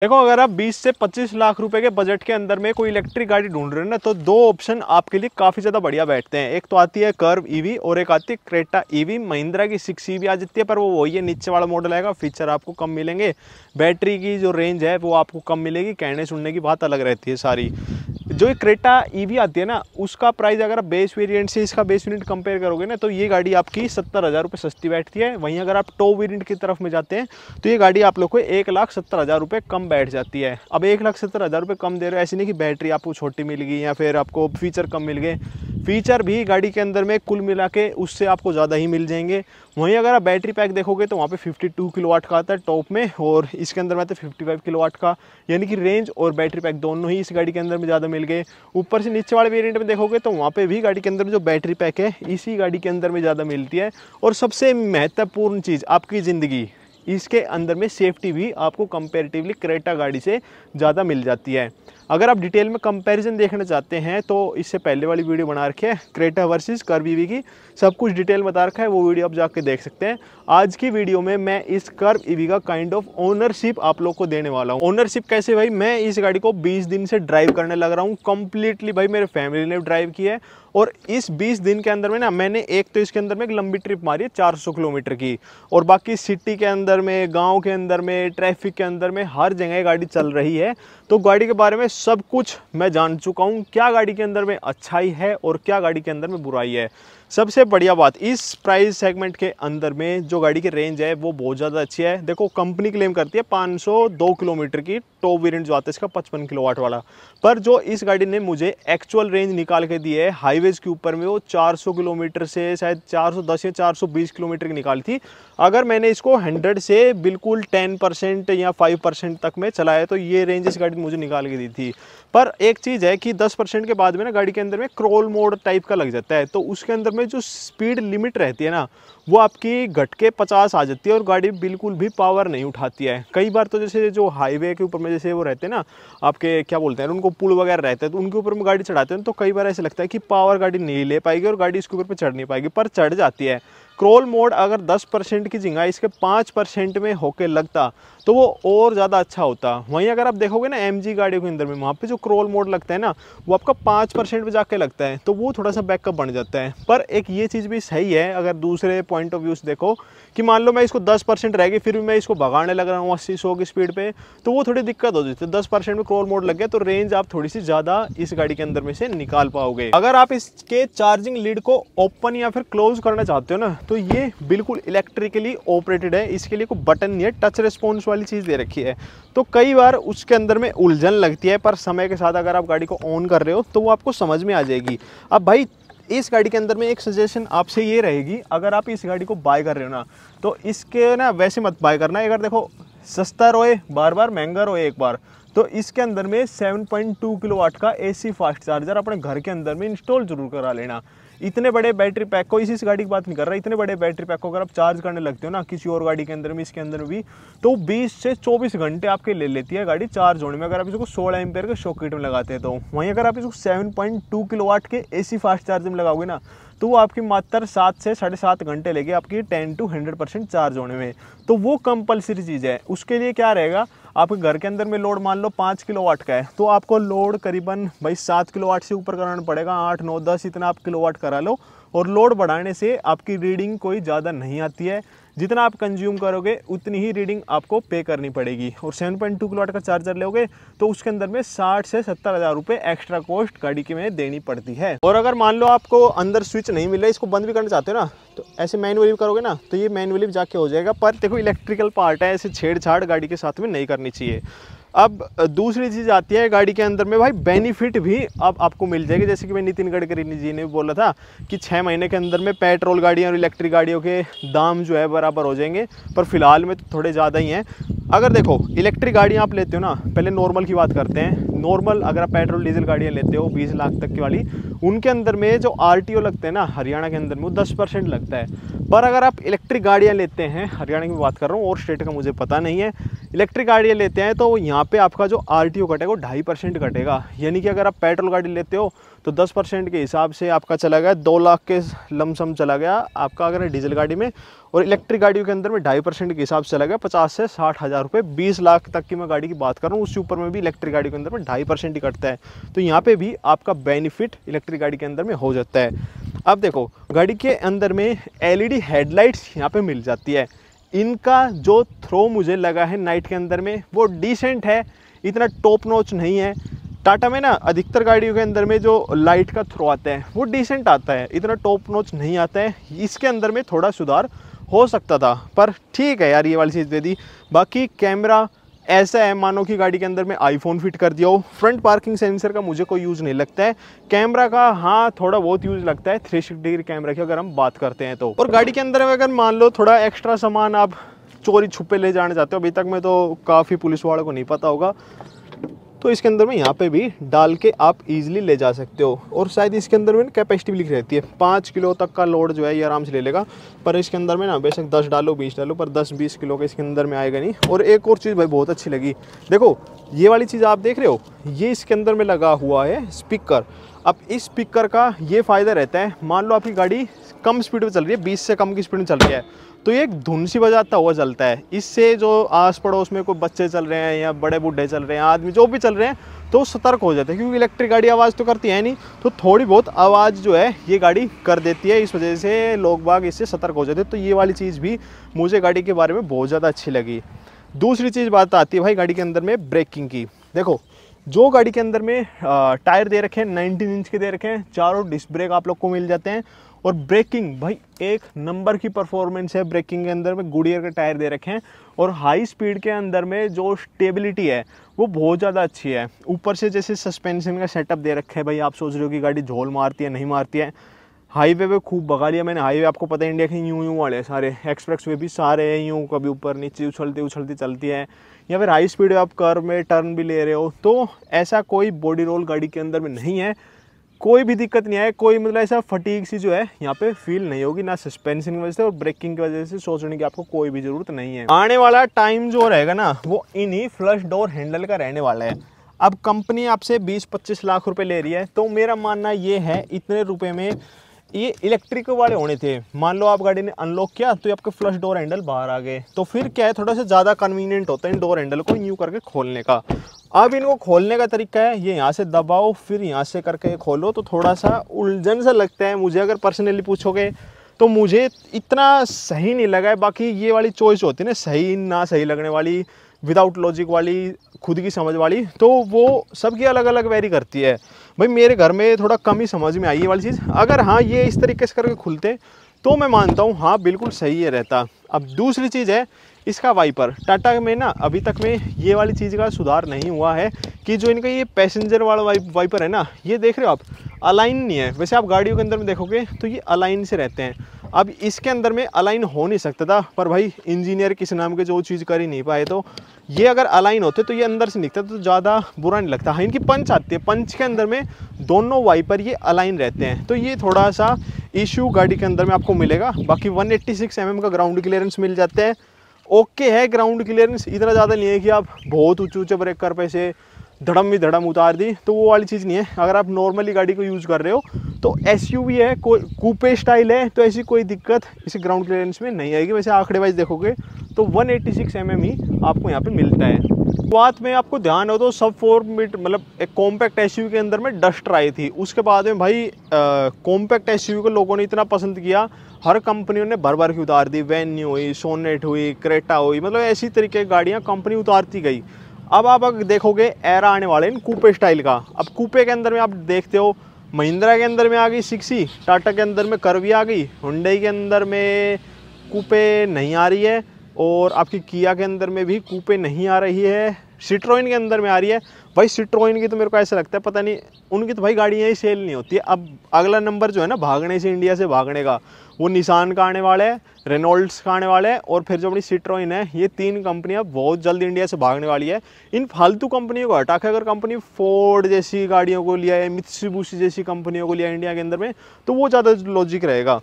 देखो, अगर आप 20 से 25 लाख रुपए के बजट के अंदर में कोई इलेक्ट्रिक गाड़ी ढूंढ रहे हो ना, तो दो ऑप्शन आपके लिए काफ़ी ज़्यादा बढ़िया बैठते हैं। एक तो आती है कर्व ईवी और एक आती है क्रेटा ईवी। महिंद्रा की 6 ईवी आ जाती है, पर वो वही है, नीचे वाला मॉडल आएगा, फीचर आपको कम मिलेंगे, बैटरी की जो रेंज है वो आपको कम मिलेगी, कहने सुनने की बात अलग रहती है सारी। जो ये क्रेटा ईवी आती है ना, उसका प्राइस अगर आप बेस वेरिएंट से इसका बेस वेरिएंट कंपेयर करोगे ना, तो ये गाड़ी आपकी 70,000 रुपये सस्ती बैठती है। वहीं अगर आप टॉप वेरिएंट की तरफ में जाते हैं तो ये गाड़ी आप लोग को 1,70,000 रुपये कम बैठ जाती है। अब 1,70,000 रुपये कम दे रहे हो, ऐसी नहीं कि बैटरी आपको छोटी मिल गई या फिर आपको फीचर कम मिल गए। फीचर भी गाड़ी के अंदर में कुल मिला के उससे आपको ज़्यादा ही मिल जाएंगे। वहीं अगर आप बैटरी पैक देखोगे तो वहाँ पे 52 किलोवाट का आता है टॉप में, और इसके अंदर में आता है 55 किलोवाट का, यानी कि रेंज और बैटरी पैक दोनों ही इस गाड़ी के अंदर में ज़्यादा मिल गए। ऊपर से नीचे वाले वेरिएंट में देखोगे तो वहाँ पे भी गाड़ी के अंदर में जो बैटरी पैक है इसी गाड़ी के अंदर में ज़्यादा मिलती है। और सबसे महत्वपूर्ण चीज़, आपकी ज़िंदगी, इसके अंदर में सेफ्टी भी आपको कंपैरेटिवली क्रेटा गाड़ी से ज़्यादा मिल जाती है। अगर आप डिटेल में कंपैरिजन देखना चाहते हैं तो इससे पहले वाली वीडियो बना रखी है क्रेटा वर्सेस कर्व ईवी की, सब कुछ डिटेल बता रखा है, वो वीडियो आप जाके देख सकते हैं। आज की वीडियो में मैं इस कर्व ईवी का काइंड ऑफ ओनरशिप आप लोग को देने वाला हूँ। ओनरशिप कैसे भाई, मैं इस गाड़ी को 20 दिन से ड्राइव करने लग रहा हूँ कंप्लीटली। भाई मेरे फैमिली ने ड्राइव की है, और इस 20 दिन के अंदर में ना मैंने एक तो इसके अंदर में एक लंबी ट्रिप मारी है 400 किलोमीटर की, और बाकी सिटी के अंदर में, गांव के अंदर में, ट्रैफिक के अंदर में, हर जगह गाड़ी चल रही है। तो गाड़ी के बारे में सब कुछ मैं जान चुका हूँ, क्या गाड़ी के अंदर में अच्छाई है और क्या गाड़ी के अंदर में बुराई है। सबसे बढ़िया बात, इस प्राइस सेगमेंट के अंदर में जो गाड़ी की रेंज है वो बहुत ज़्यादा अच्छी है। देखो, कंपनी क्लेम करती है 502 किलोमीटर की, टॉप वेरिएंट जो आता है इसका 55 किलोवाट वाला, पर जो इस गाड़ी ने मुझे एक्चुअल रेंज निकाल के दी है हाईवेज के ऊपर में, वो 400 किलोमीटर से शायद 410 या 420 किलोमीटर की निकाली थी। अगर मैंने इसको 100 से बिल्कुल 10% या 5% तक में चलाया तो ये रेंज इस गाड़ी ने मुझे निकाल के दी थी। पर एक चीज़ है कि 10% के बाद में ना गाड़ी के अंदर में क्रोल मोड टाइप का लग जाता है, तो उसके अंदर में जो स्पीड लिमिट रहती है ना, वो आपकी घट के 50 आ जाती है और गाड़ी बिल्कुल भी पावर नहीं उठाती है। कई बार तो जैसे जो हाईवे के ऊपर में जैसे वो रहते हैं ना, आपके क्या बोलते हैं उनको, पुल वगैरह रहते हैं, तो उनके ऊपर में गाड़ी चढ़ाते हैं तो कई बार ऐसे लगता है कि पावर गाड़ी नहीं ले पाएगी और गाड़ी इसके ऊपर पे चढ़ नहीं पाएगी, पर चढ़ जाती है। क्रोल मोड अगर 10% की जगह इसके 5% में होके लगता तो वो और ज़्यादा अच्छा होता। वहीं अगर आप देखोगे ना MG गाड़ियों के अंदर में, वहाँ पे जो क्रोल मोड लगता है ना, वो आपका 5% पे जाके लगता है, तो वो थोड़ा सा बैकअप बन जाता है। पर एक ये चीज़ भी सही है, अगर दूसरे पॉइंट ऑफ व्यू से देखो कि मान लो मैं इसको 10% रह गई, फिर भी मैं इसको भगाने लग रहा हूँ 80-100 की स्पीड पे, तो वो थोड़ी दिक्कत हो जाती है। 10% में क्रोल मोड लग गया तो रेंज आप थोड़ी सी ज़्यादा इस गाड़ी के अंदर में से निकाल पाओगे। अगर आप इसके चार्जिंग लीड को ओपन या फिर क्लोज करना चाहते हो ना, तो ये बिल्कुल इलेक्ट्रिकली ऑपरेटेड है, इसके लिए कोई बटन नहीं है, टच रिस्पॉन्स वाली चीज़ दे रखी है। तो कई बार उसके अंदर में उलझन लगती है, पर समय के साथ अगर आप गाड़ी को ऑन कर रहे हो तो वो आपको समझ में आ जाएगी। अब भाई इस गाड़ी के अंदर में एक सजेशन आपसे ये रहेगी, अगर आप इस गाड़ी को बाय कर रहे हो ना, तो इसके ना वैसे मत बाय करना। अगर देखो सस्ता रोए बार बार, महंगा रोए एक बार, तो इसके अंदर में 7.2 किलोवाट का AC फास्ट चार्जर अपने घर के अंदर में इंस्टॉल जरूर करा लेना। इतने बड़े बैटरी पैक को, इस गाड़ी की बात नहीं कर रहा, इतने बड़े बैटरी पैक को अगर आप चार्ज करने लगते हो ना किसी और गाड़ी के अंदर में, इसके अंदर भी, तो 20 से 24 घंटे आपके ले लेती है गाड़ी चार्ज होने में, अगर आप इसको 16 एम्पेयर के सॉकेट में लगाते हैं तो। वहीं अगर आप इसको 7.2 किलोवाट के AC फास्ट चार्जर में लगाओगे ना, तो वो आपकी मात्र 7 से 7.5 घंटे लेके आपकी 10 to 100% चार्ज होने में। तो वो कंपलसरी चीज़ है। उसके लिए क्या रहेगा, आपके घर के अंदर में लोड मान लो 5 किलोवाट का है, तो आपको लोड करीबन भाई 7 किलोवाट से ऊपर कराना पड़ेगा, 8, 9, 10 इतना आप किलोवाट करा लो। और लोड बढ़ाने से आपकी रीडिंग कोई ज़्यादा नहीं आती है, जितना आप कंज्यूम करोगे उतनी ही रीडिंग आपको पे करनी पड़ेगी। और 7.2 किलोवाट का चार्जर लोगे तो उसके अंदर में 60 से 70,000 रुपये एक्स्ट्रा कॉस्ट गाड़ी की में देनी पड़ती है। और अगर मान लो आपको अंदर स्विच नहीं मिल रहा, इसको बंद भी करना चाहते हो ना, तो ऐसे मैनुअली करोगे ना तो ये मैनुअली भी जाके हो जाएगा। पर देखो इलेक्ट्रिकल पार्ट है, ऐसे छेड़छाड़ गाड़ी के साथ में नहीं करनी चाहिए। अब दूसरी चीज़ आती है गाड़ी के अंदर में भाई बेनिफिट भी अब आपको मिल जाएगी, जैसे कि मैं नितिन गडकरी जी ने भी बोला था कि 6 महीने के अंदर में पेट्रोल गाड़ियाँ और इलेक्ट्रिक गाड़ियों के दाम जो है बराबर हो जाएंगे, पर फिलहाल में तो थोड़े ज़्यादा ही हैं। अगर देखो इलेक्ट्रिक गाड़ियाँ आप लेते हो ना, पहले नॉर्मल की बात करते हैं। नॉर्मल अगर आप पेट्रोल डीजल गाड़ियाँ लेते हो 20 लाख तक की वाली, उनके अंदर में जो RTO लगते हैं ना हरियाणा के अंदर में, वो 10% लगता है। पर अगर आप इलेक्ट्रिक गाड़ियाँ लेते हैं, हरियाणा की बात कर रहा हूँ और स्टेट का मुझे पता नहीं है, इलेक्ट्रिक गाड़ियाँ लेते हैं तो यहाँ पे आपका जो RTO कटेगा वो 2.5% कटेगा। यानी कि अगर आप पेट्रोल गाड़ी लेते हो तो 10% के हिसाब से आपका चला गया 2 लाख के लमसम चला गया आपका अगर डीजल गाड़ी में, और इलेक्ट्रिक गाड़ियों के अंदर में 2.5% के हिसाब से चला गया 50 से 60 हज़ार रुपये। 20 लाख तक की मैं गाड़ी की बात कर रहा हूँ, उससे ऊपर में भी इलेक्ट्रिक गाड़ी के अंदर में 2.5% ही कटता है। तो यहाँ पे भी आपका बेनिफिट इलेक्ट्रिक गाड़ी के अंदर में हो जाता है। अब देखो गाड़ी के अंदर में LED हेडलाइट्स यहाँ पे मिल जाती है। इनका जो थ्रो मुझे लगा है नाइट के अंदर में वो डिसेंट है, इतना टॉप नॉच नहीं है। टाटा में ना अधिकतर गाड़ियों के अंदर में जो लाइट का थ्रो आता है वो डिसेंट आता है, इतना टॉप नॉच नहीं आता है। इसके अंदर में थोड़ा सुधार हो सकता था, पर ठीक है यार ये वाली चीज़ दे दी। बाकी कैमरा ऐसा है मानो कि गाड़ी के अंदर में आईफोन फिट कर दिया हो। फ्रंट पार्किंग सेंसर का मुझे कोई यूज़ नहीं लगता है। कैमरा का हाँ थोड़ा बहुत यूज़ लगता है 360 डिग्री कैमरा की अगर हम बात करते हैं तो। और गाड़ी के अंदर में अगर मान लो थोड़ा एक्स्ट्रा सामान आप चोरी छुपे ले जाने चाहते हो, अभी तक में तो काफ़ी पुलिस वालों को नहीं पता होगा, तो इसके अंदर में यहाँ पे भी डाल के आप इजीली ले जा सकते हो। और शायद इसके अंदर में कैपेसिटी भी लिख रहती है 5 किलो तक का लोड जो है ये आराम से ले लेगा। पर इसके अंदर में ना बेशक 10 डालो 20 डालो, पर 10-20 किलो के इसके अंदर में आएगा नहीं। और एक और चीज़ भाई बहुत अच्छी लगी, देखो ये वाली चीज़ आप देख रहे हो, ये इसके अंदर में लगा हुआ है स्पीकर। अब इस स्पीकर का ये फ़ायदा रहता है, मान लो आपकी गाड़ी कम स्पीड पर चल रही है, 20 से कम की स्पीड में चल रही है, तो ये एक धुन सी बजाता हुआ चलता है। इससे जो आस पड़ोस में कोई बच्चे चल रहे हैं या बड़े बूढ़े चल रहे हैं, आदमी जो भी चल रहे हैं, तो सतर्क हो जाते हैं, क्योंकि इलेक्ट्रिक गाड़ी आवाज़ तो करती है नहीं, तो थोड़ी बहुत आवाज़ जो है ये गाड़ी कर देती है। इस वजह से लोग बाग इससे सतर्क हो जाते हैं। तो ये वाली चीज़ भी मुझे गाड़ी के बारे में बहुत ज़्यादा अच्छी लगी। दूसरी चीज़ बात आती है भाई गाड़ी के अंदर में ब्रेकिंग की। देखो जो गाड़ी के अंदर में टायर दे रखे हैं 19 इंच के दे रखे हैं, चारों डिस्क ब्रेक आप लोग को मिल जाते हैं। और ब्रेकिंग भाई एक नंबर की परफॉर्मेंस है ब्रेकिंग के अंदर में, गुडियर के टायर दे रखे हैं। और हाई स्पीड के अंदर में जो स्टेबिलिटी है वो बहुत ज़्यादा अच्छी है। ऊपर से जैसे सस्पेंशन का सेटअप दे रखे हैं भाई, आप सोच रहे हो कि गाड़ी झोल मारती है, नहीं मारती है। हाईवे पे खूब भगा लिया मैंने। हाईवे आपको पता है इंडिया के यूं वाले सारे, एक्सप्रेस वे भी सारे हैं यूं, कभी ऊपर नीचे उछलती उछलती चलती है। या फिर हाई स्पीड आप कर्व में टर्न भी ले रहे हो, तो ऐसा कोई बॉडी रोल गाड़ी के अंदर में नहीं है, कोई भी दिक्कत नहीं है, कोई मतलब ऐसा फटीग सी जो है यहाँ पे फील नहीं होगी, ना सस्पेंशन की वजह से और ब्रेकिंग की वजह से सोचने की आपको कोई भी जरूरत नहीं है। आने वाला टाइम जो रहेगा ना वो इन्हीं फ्लश डोर हैंडल का रहने वाला है। अब कंपनी आपसे 20-25 लाख रुपए ले रही है, तो मेरा मानना ये है इतने रुपए में ये इलेक्ट्रिक वाले होने थे। मान लो आप गाड़ी ने अनलॉक किया तो आपके फ्लश डोर हैंडल बाहर आ गए, तो फिर क्या है थोड़ा सा ज़्यादा कन्वीनियंट होता है इन डोर हैंडल को यूँ करके खोलने का। अब इनको खोलने का तरीका है ये यहाँ से दबाओ फिर यहाँ से करके खोलो, तो थोड़ा सा उलझन सा लगता है मुझे। अगर पर्सनली पूछोगे तो मुझे इतना सही नहीं लगा है। बाकी ये वाली चॉइस होती है ना सही ना सही लगने वाली, विदाउट लॉजिक वाली, खुद की समझ वाली, तो वो सबकी अलग अलग वेरी करती है। भाई मेरे घर में थोड़ा कम ही समझ में आई ये वाली चीज़। अगर हाँ ये इस तरीके से करके खुलते तो मैं मानता हूँ हाँ बिल्कुल सही है रहता। अब दूसरी चीज़ है इसका वाइपर। टाटा में ना अभी तक में ये वाली चीज़ का सुधार नहीं हुआ है कि जो इनका ये पैसेंजर वाला वाइपर है ना, ये देख रहे हो आप अलाइन नहीं है। वैसे आप गाड़ियों के अंदर में देखोगे तो ये अलाइन से रहते हैं। अब इसके अंदर में अलाइन हो नहीं सकता था, पर भाई इंजीनियर किस नाम के जो चीज़ कर ही नहीं पाए, तो ये अगर अलाइन होते तो ये अंदर से निकलता तो ज़्यादा बुरा नहीं लगता। हाँ इनकी पंच आती है, पंच के अंदर में दोनों वाइपर ये अलाइन रहते हैं, तो ये थोड़ा सा इशू गाड़ी के अंदर में आपको मिलेगा। बाकी 186 mm का ग्राउंड क्लियरेंस मिल जाता है, ओके है ग्राउंड क्लियरेंस, इतना ज़्यादा नहीं है कि आप बहुत ऊँचे ऊँचे ब्रेक कर पैसे धड़म भी धड़म उतार दी, तो वो वाली चीज़ नहीं है। अगर आप नॉर्मली गाड़ी को यूज़ कर रहे हो तो SUV है, कोई कूपे स्टाइल है, तो ऐसी कोई दिक्कत इस ग्राउंड क्लियरेंस में नहीं आएगी। वैसे आंकड़े वाइज देखोगे तो 186 mm ही आपको यहाँ पे मिलता है। बात में आपको ध्यान हो तो सब 4 मीटर मतलब एक कॉम्पैक्ट SUV के अंदर में डस्टर आई थी, उसके बाद में भाई कॉम्पैक्ट SUV को लोगों ने इतना पसंद किया, हर कंपनियों ने भर भर के उतार दी। वेन्यू हुई, सोनेट हुई, क्रेटा हुई, मतलब ऐसी तरीके की गाड़ियाँ कंपनी उतारती गई। अब आप अगर देखोगे एरा आने वाले इन कूपे स्टाइल का। अब कूपे के अंदर में आप देखते हो महिंद्रा के अंदर में आ गई 6E, टाटा के अंदर में कर्वी आ गई, हुंडई के अंदर में कूपे नहीं आ रही है, और आपकी किया के अंदर में भी कूपे नहीं आ रही है, सिट्रोइन के अंदर में आ रही है। भाई सिट्रोइन की तो मेरे को ऐसा लगता है पता नहीं, उनकी तो भाई गाड़ियाँ ही सेल नहीं होती है। अब अगला नंबर जो है ना भागने से, इंडिया से भागने का, वो निसान का आने वाला है, रेनॉल्ड्स का आने वाला है, और फिर जो अपनी सिट्रोइन है, ये 3 कंपनियां बहुत जल्द इंडिया से भागने वाली है। इन फालतू कंपनियों को हटा के अगर कंपनी फोर्ड जैसी गाड़ियों को लिया है, मित्सुबिशी जैसी कंपनियों को लिया इंडिया के अंदर में, तो वो ज़्यादा लॉजिक रहेगा।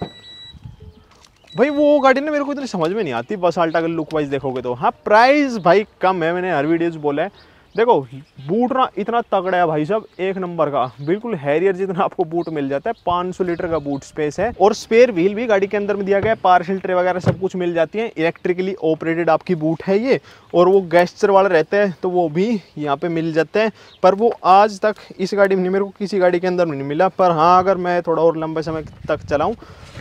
भाई वो गाड़ी ना मेरे को इतनी समझ में नहीं आती बस अल्टा का लुक वाइज देखोगे तो। हाँ प्राइस भाई कम है, मैंने हर वीडियोज बोला है। देखो बूट ना इतना तगड़ा है भाई साहब, एक नंबर का, बिल्कुल हैरियर जितना आपको बूट मिल जाता है। 500 लीटर का बूट स्पेस है और स्पेयर व्हील भी गाड़ी के अंदर में दिया गया है। पार्सल ट्रे वगैरह सब कुछ मिल जाती है। इलेक्ट्रिकली ऑपरेटेड आपकी बूट है ये, और वो गैस्चर वाला रहता है तो वो भी यहाँ पे मिल जाते हैं। पर वो आज तक इस गाड़ी में नहीं, मेरे को किसी गाड़ी के अंदर में नहीं मिला। पर हाँ अगर मैं थोड़ा और लंबे समय तक चलाऊँ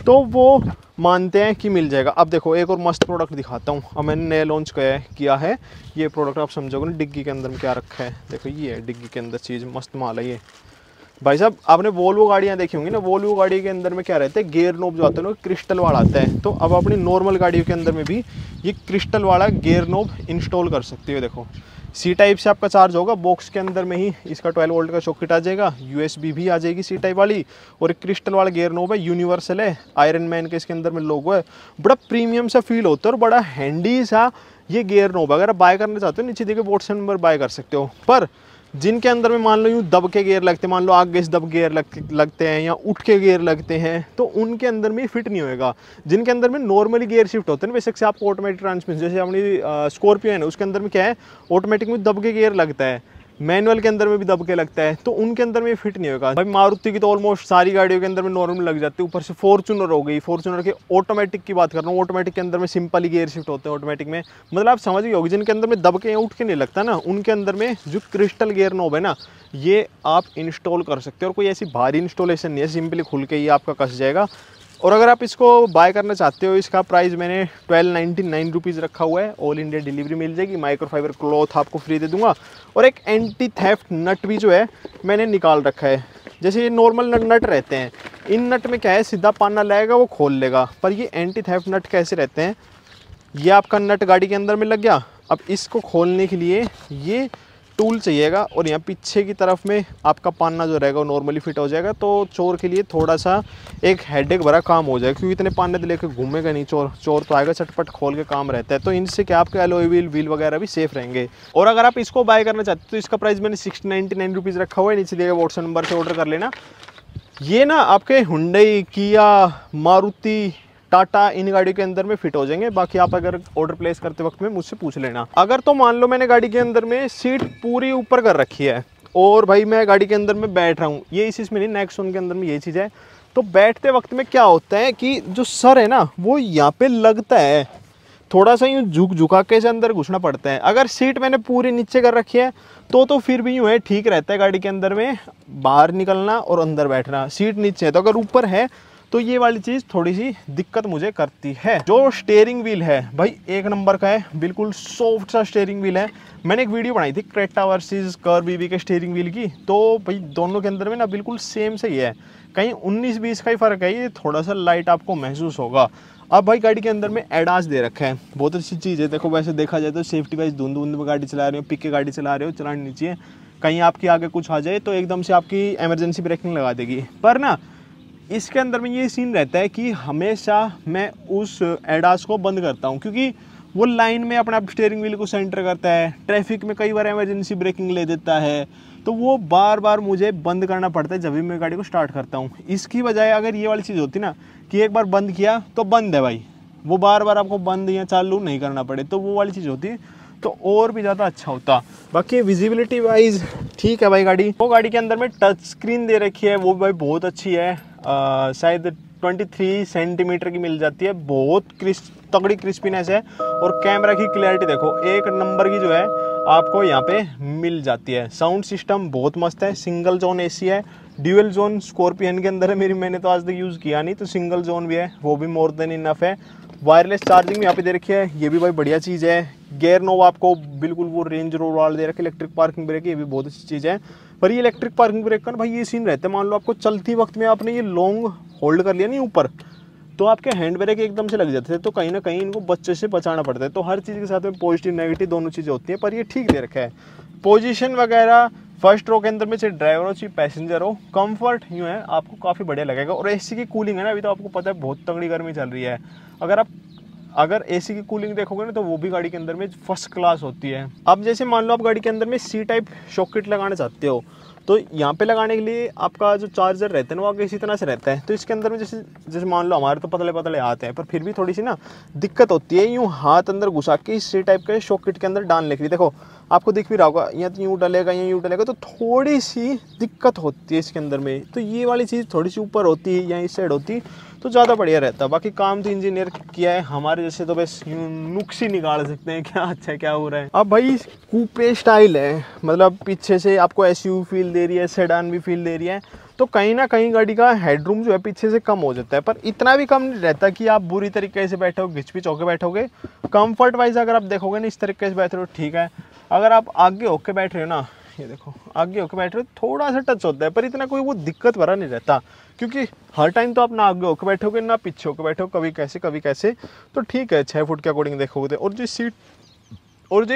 तो वो मानते हैं कि मिल जाएगा। अब देखो एक और मस्त प्रोडक्ट दिखाता हूँ। अब मैंने नया लॉन्च किया है ये प्रोडक्ट, आप समझोगे ना डिग्गी के अंदर में क्या रखा है। देखो ये है डिग्गी के अंदर चीज़, मस्त माल है ये भाई साहब। आपने वोल्वो गाड़ियाँ देखी होंगी ना, वोल्वो गाड़ी के अंदर में क्या रहता है, गेयर नोब जो आता है ना क्रिस्टल वाला आता है। तो अब अपनी नॉर्मल गाड़ियों के अंदर में भी ये क्रिस्टल वाला गेयर नोब इंस्टॉल कर सकते हो। देखो सी टाइप से आपका चार्ज होगा, बॉक्स के अंदर में ही इसका 12 वोल्ट का सॉकेट आ जाएगा, USB भी आ जाएगी सी टाइप वाली, और एक क्रिस्टल वाला गेयर नोब है, यूनिवर्सल है, आयरन मैन के इसके अंदर में लोगो है। बड़ा प्रीमियम सा फील होता है और बड़ा हैंडी सा ये गेयर नोब। अगर आप बाय करना चाहते हो नीचे देखे बोर्ड से नंबर बाय कर सकते हो। पर जिनके अंदर में मान लो यूँ दब के गेयर लगते हैं, मान लो आगे से दब गेयर लगते हैं या उठ के गेयर लगते हैं, तो उनके अंदर में फिट नहीं होएगा। जिनके अंदर में नॉर्मली गेयर शिफ्ट होते हैं ना, बेशक से आपको ऑटोमेटिक ट्रांसमिशन, जैसे अपनी स्कॉर्पियो है ना उसके अंदर में क्या है, ऑटोमेटिक में दब के गेयर लगता है, मैनुअल के अंदर में भी दब के लगता है, तो उनके अंदर में फिट नहीं होगा। भाई मारुति की तो ऑलमोस्ट सारी गाड़ियों के अंदर में नॉर्मल लग जाती है। ऊपर से फॉर्च्यूनर हो गई, फॉर्च्यूनर के ऑटोमेटिक की बात कर रहा हूँ, ऑटोमेटिक के अंदर में सिंपली गियर शिफ्ट होते हैं ऑटोमेटिक में। मतलब आप समझ गए होगी, जिनके अंदर में दब के उठ के नहीं लगता ना, उनके अंदर में जो क्रिस्टल गियर नोब है ना, ये आप इंस्टॉल कर सकते हो। और कोई ऐसी भारी इंस्टॉलेशन नहीं है, सिंपली खुल के ही आपका कस जाएगा। और अगर आप इसको बाय करना चाहते हो, इसका प्राइस मैंने 1299 रुपीज़ रखा हुआ है। ऑल इंडिया डिलीवरी मिल जाएगी, माइक्रोफाइबर क्लॉथ आपको फ्री दे दूंगा, और एक एंटी थेफ्ट नट भी जो है मैंने निकाल रखा है। जैसे ये नॉर्मल नट रहते हैं, इन नट में क्या है, सीधा पाना लाएगा वो खोल लेगा। पर ये एंटी थेफ्ट नट कैसे रहते हैं, ये आपका नट गाड़ी के अंदर में लग गया, अब इसको खोलने के लिए ये टूल चाहिएगा, और यहाँ पीछे की तरफ में आपका पाना जो रहेगा वो नॉर्मली फिट हो जाएगा। तो चोर के लिए थोड़ा सा एक हेडेक भरा काम हो जाएगा, क्योंकि इतने पाने तो लेकर घूमेगा नहीं चोर तो आएगा चटपट खोल के काम रहता है। तो इनसे क्या आपके एलॉय व्हील वगैरह भी सेफ रहेंगे। और अगर आप इसको बाय करना चाहते हो तो इसका प्राइस मैंने 699 रुपीज़ रखा हुआ है, नीचे दिए गए व्हाट्सएप नंबर से ऑर्डर कर लेना। ये ना आपके हुंडई, किया, मारुति, टाटा, इन गाड़ियों के अंदर में फिट हो जाएंगे। बाकी आप अगर ऑर्डर प्लेस करते वक्त में मुझसे पूछ लेना। अगर तो मान लो मैंने गाड़ी के अंदर में सीट पूरी ऊपर कर रखी है और भाई मैं गाड़ी के अंदर में बैठ रहा हूँ, ये इस इसमें नहीं, नेक्सॉन के अंदर में ये चीज़ है। तो बैठते वक्त में क्या होता है कि जो सर है ना वो यहाँ पे लगता है, थोड़ा सा यूँ झुका के से अंदर घुसना पड़ता है। अगर सीट मैंने पूरी नीचे कर रखी है तो फिर भी यूँ है, ठीक रहता है गाड़ी के अंदर में बाहर निकलना और अंदर बैठना। सीट नीचे है, तो अगर ऊपर है तो ये वाली चीज़ थोड़ी सी दिक्कत मुझे करती है। जो स्टीयरिंग व्हील है भाई एक नंबर का है, बिल्कुल सॉफ्ट सा स्टीयरिंग व्हील है। मैंने एक वीडियो बनाई थी क्रेटा वर्सेस कर्व ईवी के स्टीयरिंग व्हील की, तो भाई दोनों के अंदर में ना बिल्कुल सेम से ही है, कहीं 19-20 का ही फ़र्क है, ये थोड़ा सा लाइट आपको महसूस होगा। अब भाई गाड़ी के अंदर में एडास दे रखा है, बहुत अच्छी चीज़ है। देखो वैसे देखा जाए तो सेफ्टी वाइज धुंध में गाड़ी चला रहे हो, पिक के गाड़ी चला रहे हो, चलानी नहीं चाहिए, कहीं आपकी आगे कुछ आ जाए तो एकदम से आपकी इमरजेंसी ब्रेकिंग लगा देगी। पर ना इसके अंदर में ये सीन रहता है कि हमेशा मैं उस एडास को बंद करता हूँ, क्योंकि वो लाइन में अपने आप स्टीयरिंग व्हील को सेंटर करता है, ट्रैफिक में कई बार इमरजेंसी ब्रेकिंग ले देता है, तो वो बार बार मुझे बंद करना पड़ता है जब भी मैं गाड़ी को स्टार्ट करता हूँ। इसकी बजाय अगर ये वाली चीज़ होती ना कि एक बार बंद किया तो बंद है भाई, वो बार बार आपको बंद या चालू नहीं करना पड़े, तो वो वाली चीज़ होती है तो और भी ज़्यादा अच्छा होता। बाकी विजिबिलिटी वाइज ठीक है भाई गाड़ी। वो गाड़ी के अंदर में टच स्क्रीन दे रखी है, वो भाई बहुत अच्छी है, शायद 23 सेंटीमीटर की मिल जाती है, बहुत तगड़ी क्रिस्पीनेस है। और कैमरा की क्लैरिटी देखो एक नंबर की जो है आपको यहाँ पे मिल जाती है। साउंड सिस्टम बहुत मस्त है, सिंगल जोन एसी है, ड्यूअल जोन स्कॉर्पियन के अंदर है, मैंने तो आज तक यूज़ किया नहीं, तो सिंगल जोन भी है, वो भी मोर देन इनफ है। वायरलेस चार्जिंग यहाँ पे दे रखी है, ये भी भाई बढ़िया चीज़ है। गेयर नोब आपको बिल्कुल वो रेंज रोवर वाला दे रखे, इलेक्ट्रिक पार्किंग ब्रेक, ये भी बहुत अच्छी चीज़ है। पर ये इलेक्ट्रिक पार्किंग ब्रेक का भाई ये सीन रहता है, मान लो आपको चलती वक्त में आपने ये लॉन्ग होल्ड कर लिया नहीं ऊपर, तो आपके हैंड ब्रेक एकदम से लग जाते थे, तो कहीं ना कहीं इनको बच्चे से बचाना पड़ता है। तो हर चीज़ के साथ में पॉजिटिव नेगेटिव दोनों चीज़ें होती हैं, पर ये ठीक दे रखा है। पोजीशन वगैरह फर्स्ट रो के अंदर में चाहे ड्राइवर हो चाहे पैसेंजर हो, कंफर्ट यूँ है आपको काफ़ी बढ़िया लगेगा। और एसी की कूलिंग है ना, अभी तो आपको पता है बहुत तगड़ी गर्मी चल रही है, अगर आप अगर एसी की कूलिंग देखोगे ना तो वो भी गाड़ी के अंदर में फर्स्ट क्लास होती है। अब जैसे मान लो आप गाड़ी के अंदर में सी टाइप शॉक किट लगाना चाहते हो, तो यहाँ पे लगाने के लिए आपका जो चार्जर रहता है ना वो आगे इसी तरह से रहता है। तो इसके अंदर में जैसे जैसे मान लो हमारे तो पतले पतले हाथ हैं, पर फिर भी थोड़ी सी ना दिक्कत होती है यूँ हाथ अंदर घुसा के इस सी टाइप के शॉक किट के अंदर डालने के लिए। देखो आपको दिख भी रहा होगा, यहाँ तो यूँ डलेगा, यहाँ यूँ डलेगा, तो थोड़ी सी दिक्कत होती है इसके अंदर में। तो ये वाली चीज़ थोड़ी सी ऊपर होती है या इस साइड होती तो ज़्यादा बढ़िया रहता। बाकी काम तो इंजीनियर किया है, हमारे जैसे तो बस यूँ नुक्स ही निकाल सकते हैं क्या अच्छा है क्या हो रहा है। अब भाई कूपे स्टाइल है, मतलब पीछे से आपको एसयूवी फील दे रही है, सेडान भी फील दे रही है, तो कहीं ना कहीं गाड़ी का हेडरूम जो है पीछे से कम हो जाता है, पर इतना भी कम नहीं रहता कि आप बुरी तरीके से बैठो घिच पिच होकर बैठोगे। कंफर्ट वाइज अगर आप देखोगे ना इस तरीके से बैठ रहे हो ठीक है। अगर आप आगे होके बैठ रहे हो ना, ये देखो आगे होके बैठ रहे हो, थोड़ा सा टच होता है पर इतना कोई वो दिक्कत भरा नहीं रहता, क्योंकि हर टाइम तो आप ना आगे होके बैठोगे ना पीछे होके बैठो, कभी कैसे तो ठीक है 6 फुट के अकॉर्डिंग देखोगे। और जो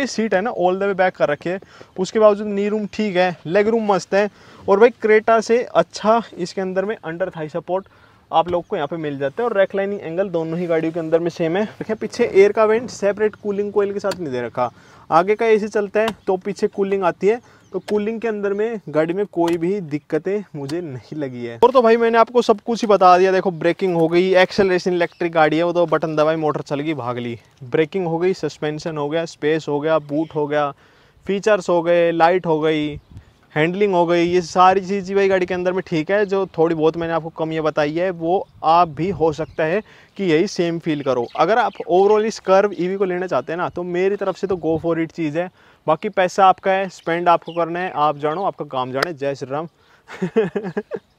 सीट है ना ऑल द वे बैक कर रखी है, उसके बावजूद नी रूम ठीक है, लेग रूम मस्त है। और भाई क्रेटा से अच्छा इसके अंदर में अंडर थाई सपोर्ट आप लोग को यहाँ पे मिल जाता है, और रेक्लाइनिंग एंगल दोनों ही गाड़ियों के अंदर में सेम है। देखिए पीछे एयर का वेंट सेपरेट कूलिंग कोयल के साथ नहीं दे रखा, आगे का एसी चलता है तो पीछे कूलिंग आती है, तो कूलिंग के अंदर में गाड़ी में कोई भी दिक्कतें मुझे नहीं लगी है। और तो भाई मैंने आपको सब कुछ ही बता दिया। देखो ब्रेकिंग हो गई, एक्सेलरेशन इलेक्ट्रिक गाड़ी है वो तो बटन दबाई मोटर चल गई भाग ली, ब्रेकिंग हो गई, सस्पेंशन हो गया, स्पेस हो गया, बूट हो गया, फीचर्स हो गए, लाइट हो गई, हैंडलिंग हो गई, ये सारी चीज़ भाई गाड़ी के अंदर में ठीक है। जो थोड़ी बहुत मैंने आपको कमियां बताई है वो आप भी हो सकता है कि यही सेम फील करो। अगर आप ओवरऑल इस कर्व ईवी को लेना चाहते हैं ना तो मेरी तरफ से तो गो फॉर इट चीज़ है। बाकी पैसा आपका है, स्पेंड आपको करना है, आप जानो आपका काम जाने। जय श्री राम।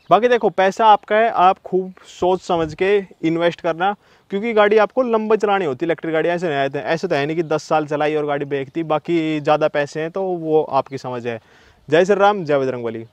बाकी देखो पैसा आपका है, आप खूब सोच समझ के इन्वेस्ट करना, क्योंकि गाड़ी आपको लंबा चलानी होती है। इलेक्ट्रिक गाड़ी ऐसे तो है नहीं कि 10 साल चलाई और गाड़ी बेचती, बाकी ज़्यादा पैसे हैं तो वो आपकी समझ है। जय श्री राम, जय बजरंगबली।